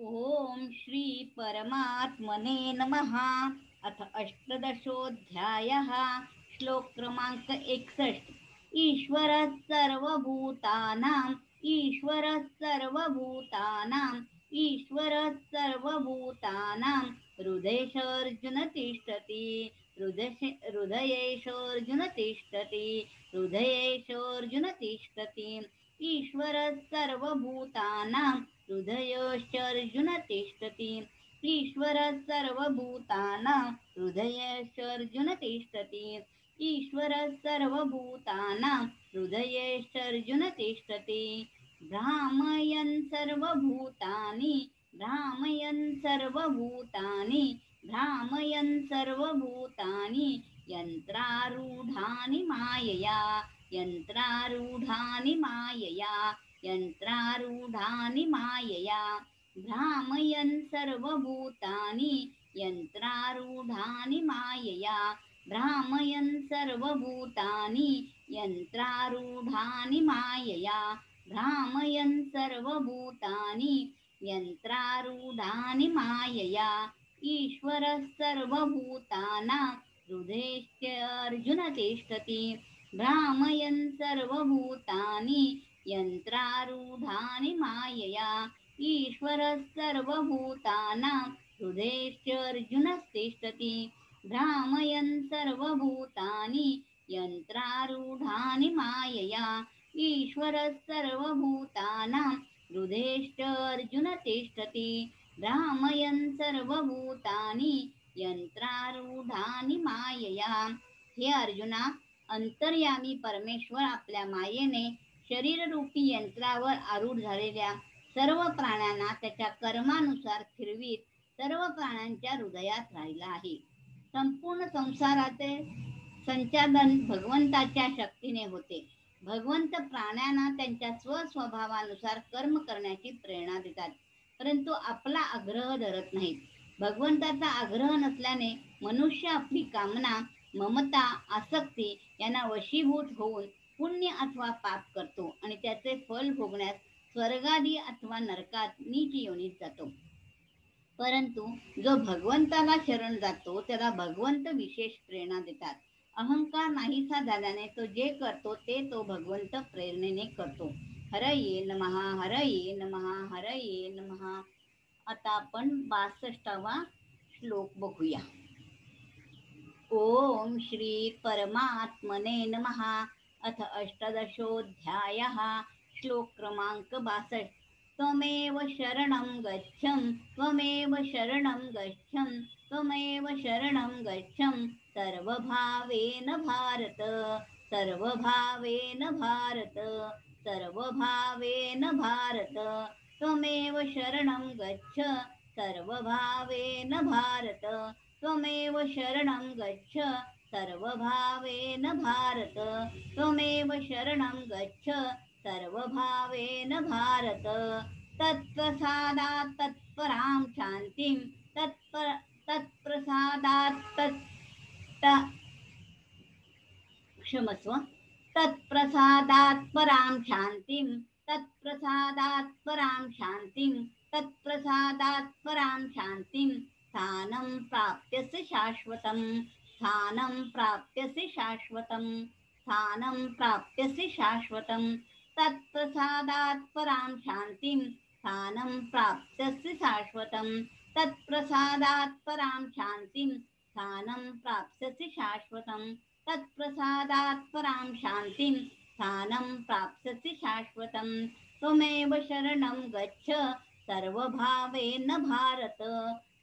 ओम श्री परमात्मने नमः। अथ अष्टादशोऽध्यायः। श्लोक क्रमांक 61। ईश्वरः सर्वभूतानां ईश्वरः सर्वभूतानां ईश्वरः सर्वभूतानां हृदयेषु तिष्ठति हृदयेषु तिष्ठति हृदयेषु तिष्ठति। ईश्वरः सर्वभूतानां हृदयेषु तिष्ठति। ईश्वरः सर्वभूतानां हृदयेषु तिष्ठति। ईश्वरः सर्वभूतानां हृदयेषु तिष्ठति। भ्रामयन् सर्वभूतानि भ्रामयन् सर्वभूतानि भ्रामयन् सर्वभूतानि यन्त्रारूढानि मायया यन्त्रारूढानि मायया यन्त्रारूढानि मायया। भ्रामयन् सर्वभूतानि यन्त्रारूढानि मायया भ्रामयन् सर्वभूतानि यन्त्रारूढानि मायया भ्रामयन् सर्वभूतानि यन्त्रारूढानि मायया। ईश्वरः सर्वभूतानां हृदयेऽर्जुन तिष्ठति। भ्रामयन् सर्वभूतानि यन्त्रारूढानि मायया। ईश्वरः सर्वभूतानां हृदयेऽर्जुन तिष्ठति। भ्रामयन् सर्वभूतानि यन्त्रारूढानि मायया। ईश्वरः सर्वभूतानां हृदयेऽर्जुन तिष्ठति। भ्रामयन् सर्वभूतानि यंत्रारूढानि मायया। हे अर्जुना, अंतर्यामी परमेश्वर आपल्या मायेने शरीररूपी यंत्रावर आरूढ झालेल्या सर्व प्राण्यांना त्याच्या कर्मानुसार फिरवीत सर्व प्राण्यांच्या हृदयात राहिला आहे। संपूर्ण संसाराचे संचालन भगवंताच्या शक्तीने होते। भगवंत प्राण्यांना त्यांच्या स्वस्वभावानुसार कर्म करण्याची प्रेरणा देतात, परंतु आपला आग्रह धरत नाहीत। भगवंताचा आग्रह नसल्याने मनुष्य आपली कामना, ममता, आसक्ती यांना वशीभूत होऊन पुण्य अथवा पाप करतो आणि त्याचे फल भोगण्यास स्वर्गादी अथवा नरकात नीच योनीत जातो। परंतु जो भगवंताला शरण जातो त्याला भगवंत विशेष प्रेरणा देतात। अहंकार नाहीसा झाल्याने तो जे करतो ते तो भगवंत प्रेरणेने करतो। हरये नमः हरये नमः हरये नमः। आता आपण 62वा श्लोक बघूया। ओम श्री परमात्मने नमः। अथ अष्टादशोऽध्यायः। श्लोक क्रमांक 62। त्वमेव शरणं गच्छं त्वमेव शरणं गच्छं त्वमेव शरणं गच्छं सर्वभावेन भारत सर्वभावेन भारत सर्वभावेन भारत। त्वमेव शरणं गच्छ सर्वभावेन भारत त्वमेव शरणं गच्छ सर्वभावेन भारत त्वमेव शरणं गच्छ सर्वभावेन भारत। तत्प्रसादात् तत्परां शान्तिं तत्प्रसादात् क्षमस्व तत्प्रसादात् परां शान्तिं तत्प्रसादात् परां शान्तिं तत्प्रसादात् परां शान्तिं स्थानं प्राप्यसि शाश्वतं स्थानं प्राप्यसि शाश्वतं स्थानं प्राप्यसि शाश्वतं। तत्प्रसादात् परां शान्तिं स्थानं प्राप्स्यसि शाश्वतं तत्प्रसादात् परां शान्तिं स्थानं प्राप्स्यसि शाश्वतं तत्प्रसादात् परां शान्तिं स्थानं प्राप्स्यसि शाश्वतं। त्वमेव शरणं गच्छ सर्वभावेन भारत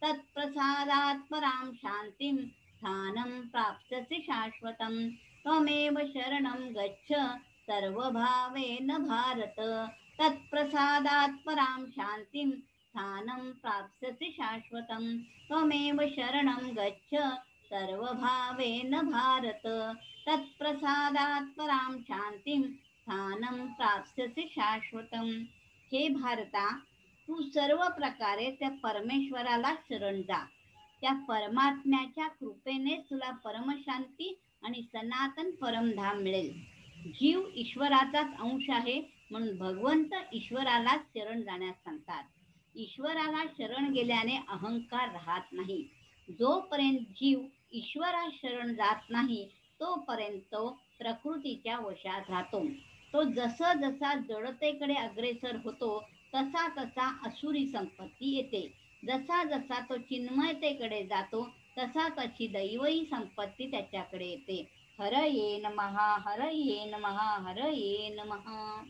तत्प्रसादात् परां शान्तिं स्थानं प्राप्स्यसि शाश्वतं। त्वमेव शरणं गच्छ सर्वभावेन भारत तत्प्रसादात् परां शान्तिं स्थानं प्राप्स्यसि शाश्वतं। त्वमेव शरणं गच्छ सर्वभावेन भारत तत्प्रसादात् परां शान्तिं स्थानं प्राप्स्यसि शाश्वतं। हे भारता, तू सर्व प्रकारे त्या परमेश्वराला शरण जा। त्या परमात्म्याच्या कृपेने तुला परमशांती आणि सनातन परमधाम मिळेल। जीव ईश्वराचाच अंश आहे म्हणून भगवंत ईश्वराला शरण जाण्यास सांगतात। ईश्वराला शरण गेल्याने अहंकार राहत नाही. जोपर्यंत जीव ईश्वरा शरण जात नाही तोपर्यंत तो प्रकृतीच्या वशात राहतो. तो जसा जसा जडतेकडे अग्रेसर होतो तसा तसा असुरी संपत्ती येते. जसा जसा तो चिन्मयतेकडे जातो तसा तशी दैवही संपत्ती त्याच्याकडे येते. हरये नमः, हरये नमः, हरये नमः.